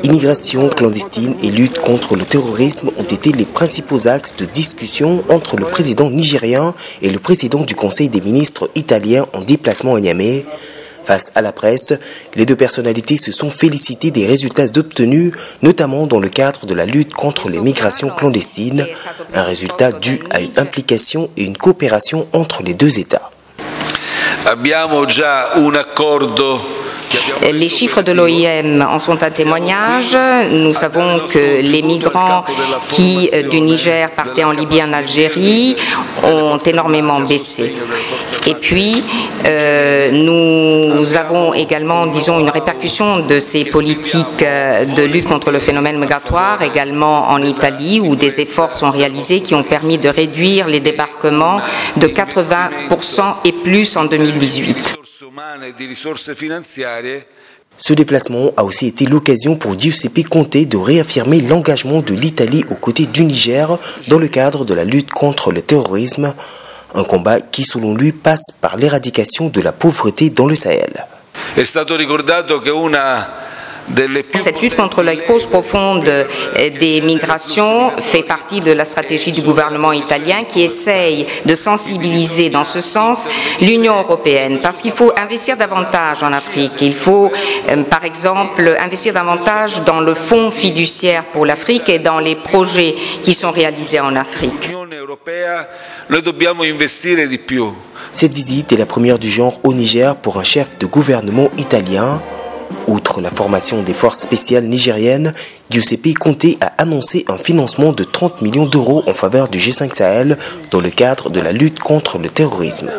Immigration clandestine et lutte contre le terrorisme ont été les principaux axes de discussion entre le président nigérien et le président du Conseil des ministres italien en déplacement à Niamey. Face à la presse, les deux personnalités se sont félicitées des résultats obtenus, notamment dans le cadre de la lutte contre les migrations clandestines, un résultat dû à une implication et une coopération entre les deux États. Les chiffres de l'OIM en sont un témoignage. Nous savons que les migrants qui du Niger partaient en Libye et en Algérie ont énormément baissé. Et puis, nous avons également, disons, une répercussion de ces politiques de lutte contre le phénomène migratoire, également en Italie, où des efforts sont réalisés qui ont permis de réduire les débarquements de 80% et plus en 2018. Ce déplacement a aussi été l'occasion pour Giuseppe Conte de réaffirmer l'engagement de l'Italie aux côtés du Niger dans le cadre de la lutte contre le terrorisme, un combat qui selon lui passe par l'éradication de la pauvreté dans le Sahel. Cette lutte contre les causes profondes des migrations fait partie de la stratégie du gouvernement italien qui essaye de sensibiliser dans ce sens l'Union européenne parce qu'il faut investir davantage en Afrique. Il faut, par exemple, investir davantage dans le fonds fiduciaire pour l'Afrique et dans les projets qui sont réalisés en Afrique. Cette visite est la première du genre au Niger pour un chef de gouvernement italien. Outre la formation des forces spéciales nigériennes, Giuseppe Conte a annoncé un financement de 30 millions d'euros en faveur du G5 Sahel dans le cadre de la lutte contre le terrorisme.